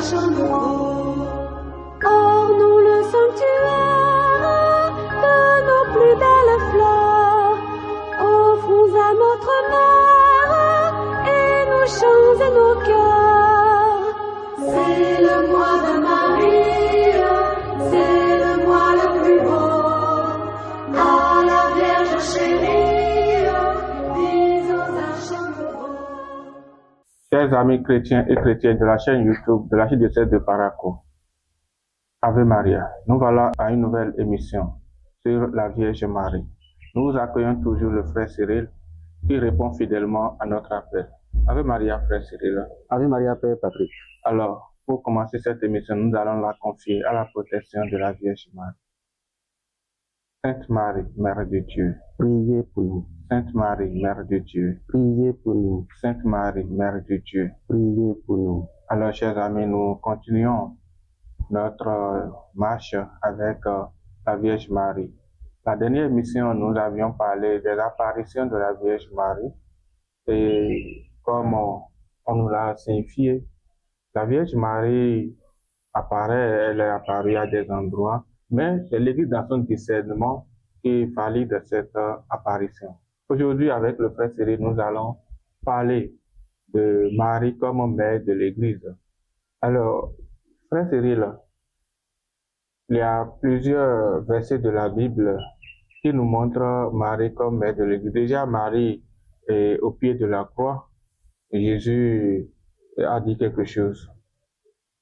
chant nouveau. Ornons le sanctuaire de nos plus belles fleurs. Offrons à notre mère et nos chants et nos cœurs. C'est le mois de Marie, c'est le mois le plus beau. À la Vierge chérie, disons un chant nouveau. Chers amis chrétiens et chrétiennes de la chaîne YouTube de l'archidiocèse de Parakou, Ave Maria, nous voilà à une nouvelle émission sur la Vierge Marie. Nous accueillons toujours le frère Cyril qui répond fidèlement à notre appel. Ave Maria, frère Cyril. Ave Maria, Père Patrick. Alors, pour commencer cette émission, nous allons la confier à la protection de la Vierge Marie. Sainte Marie, Mère de Dieu. Priez pour nous. Sainte Marie, Mère de Dieu. Priez pour nous. Sainte Marie, Mère de Dieu. Priez pour nous. Alors, chers amis, nous continuons notre marche avec la Vierge Marie. La dernière émission, nous avions parlé des apparitions de la Vierge Marie et comme on nous l'a signifié, la Vierge Marie apparaît, elle est apparue à des endroits, mais c'est l'Église dans son discernement qui valide cette apparition. Aujourd'hui, avec le frère Cyril, nous allons parler de Marie comme mère de l'Église. Alors, frère Cyril, il y a plusieurs versets de la Bible qui nous montrent Marie comme mère de l'Église. Déjà, Marie est au pied de la croix. Jésus a dit quelque chose.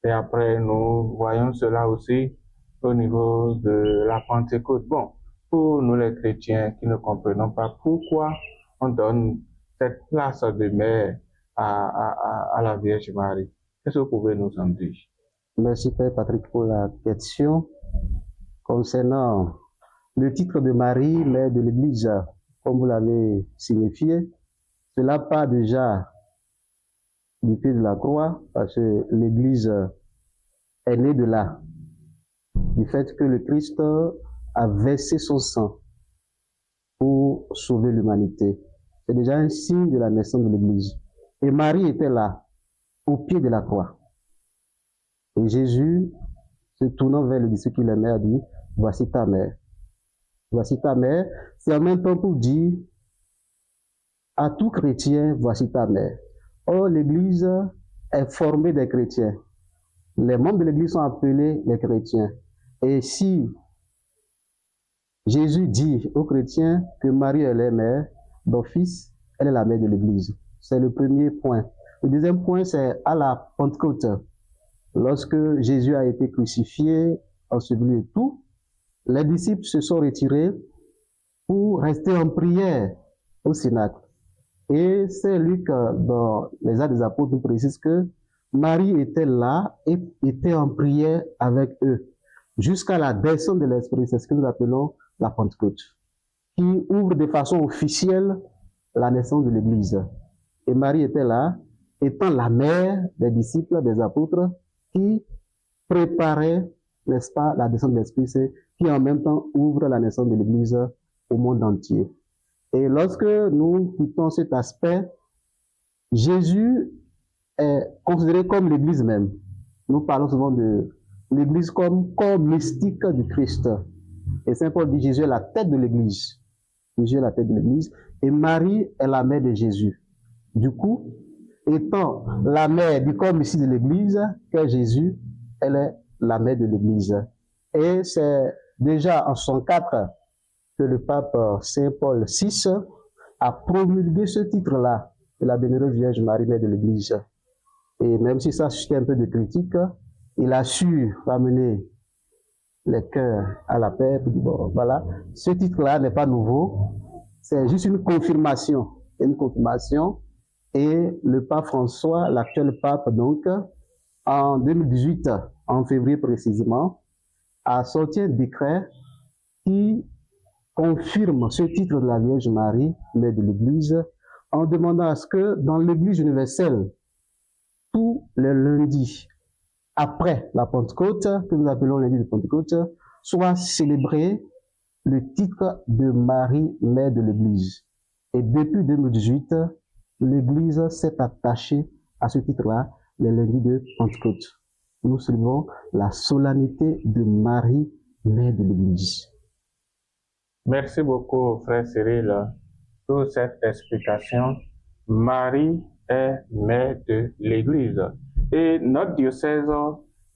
Et après, nous voyons cela aussi au niveau de la Pentecôte. Bon, pour nous les chrétiens qui ne comprenons pas pourquoi on donne cette place de mère à la Vierge Marie. Qu'est-ce que vous pouvez nous en dire? Merci Père Patrick pour la question. Concernant le titre de Marie, mère de l'Église, comme vous l'avez signifié, cela part déjà du pied de la croix, parce que l'Église est née de là, du fait que le Christ a versé son sang pour sauver l'humanité. C'est déjà un signe de la naissance de l'Église. Et Marie était là, au pied de la croix. Et Jésus, se tournant vers le disciple qu'il aimait, a dit, voici ta mère. Voici ta mère. C'est en même temps pour dire à tout chrétien, voici ta mère. Or, l'Église est formée des chrétiens. Les membres de l'Église sont appelés les chrétiens. Et si Jésus dit aux chrétiens que Marie est la mère, d'office, elle est la mère de l'Église. C'est le premier point. Le deuxième point, c'est à la Pentecôte. Lorsque Jésus a été crucifié, enseveli et tout, les disciples se sont retirés pour rester en prière au Cénacle. Et c'est Luc, dans les Actes des Apôtres, nous précise que Marie était là et était en prière avec eux jusqu'à la descente de l'Esprit. C'est ce que nous appelons la Pentecôte, qui ouvre de façon officielle la naissance de l'Église. Et Marie était là, étant la mère des disciples, des apôtres, qui préparait, n'est-ce pas, la descente de l'Esprit, qui en même temps ouvre la naissance de l'Église au monde entier. Et lorsque nous quittons cet aspect, Jésus est considéré comme l'Église même. Nous parlons souvent de l'Église comme corps mystique du Christ. Et Saint Paul dit Jésus est la tête de l'Église. Jésus est la tête de l'Église. Et Marie est la mère de Jésus. Du coup, étant la mère du corps mystique de l'Église, qu'est Jésus, elle est la mère de l'Église. Et c'est déjà en 104 que le pape Saint Paul VI a promulgué ce titre-là, de la Bienheureuse Vierge Marie, mère de l'Église. Et même si ça suscite un peu de critique, il a su ramener les cœurs à la paix. Bon, voilà, ce titre-là n'est pas nouveau, c'est juste une confirmation. Une confirmation. Et le pape François, l'actuel pape, donc, en 2018, en février précisément, a sorti un décret qui confirme ce titre de la Vierge Marie, mère de l'Église, en demandant à ce que dans l'Église universelle, tous les lundis, après la Pentecôte, que nous appelons lundi de Pentecôte, soit célébré le titre de Marie, mère de l'Église. Et depuis 2018, l'Église s'est attachée à ce titre-là, les lundis de Pentecôte. nous célébrons la solennité de Marie, mère de l'Église. Merci beaucoup, frère Cyril, pour cette explication. Marie est mère de l'Église. Et notre diocèse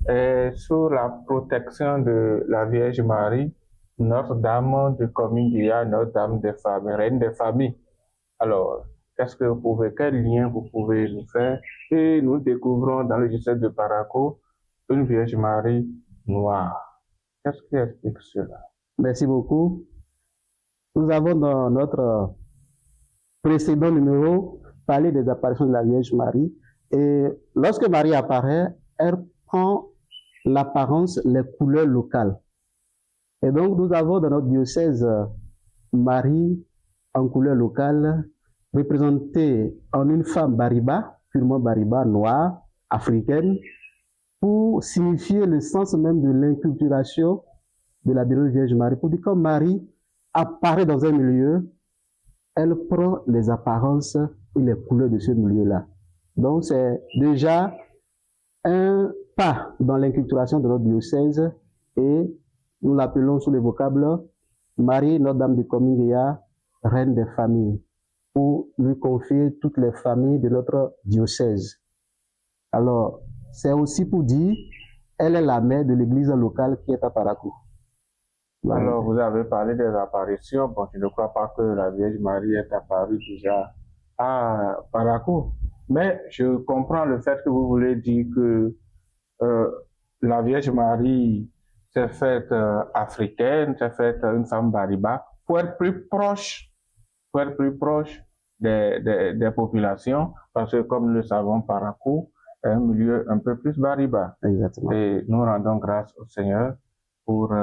est sous la protection de la Vierge Marie, Notre-Dame de Cominguia, Notre-Dame des familles, Reine des familles. Alors, quel lien vous pouvez nous faire? Et nous découvrons dans le diocèse de Paraco une Vierge Marie noire. Qu'est-ce qui explique cela? Merci beaucoup. Nous avons dans notre précédent numéro parlé des apparitions de la Vierge Marie. Et lorsque Marie apparaît, elle prend l'apparence, les couleurs locales. Et donc, nous avons dans notre diocèse Marie en couleur locale, représentée en une femme bariba, purement bariba, noire, africaine, pour signifier le sens même de l'inculturation de la bienheureuse Vierge Marie. Pour dire que Marie apparaît dans un milieu, elle prend les apparences et les couleurs de ce milieu-là. Donc, c'est déjà un pas dans l'inculturation de notre diocèse et nous l'appelons sous le vocable Marie, Notre-Dame de Cominguia, Reine des familles, pour lui confier toutes les familles de notre diocèse. Alors, c'est aussi pour dire, elle est la mère de l'église locale qui est à Paraco. Voilà. Alors, vous avez parlé des apparitions. Bon, je ne crois pas que la Vierge Marie est apparue déjà à Paraco. Mais je comprends le fait que vous voulez dire que la Vierge Marie s'est faite africaine, s'est faite une femme bariba, pour être plus proche des populations, parce que comme nous le savons, Paraco est un milieu un peu plus bariba. Exactement. Et nous rendons grâce au Seigneur pour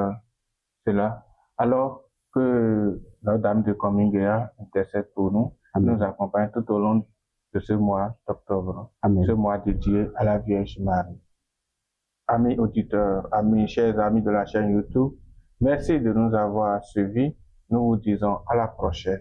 cela. Alors que Notre-Dame de Cominguia intercède pour nous, Amen. Nous accompagne tout au long de ce mois d'octobre, ce mois dédié à la Vierge Marie. Amis auditeurs, chers amis de la chaîne YouTube, merci de nous avoir suivis. Nous vous disons à la prochaine.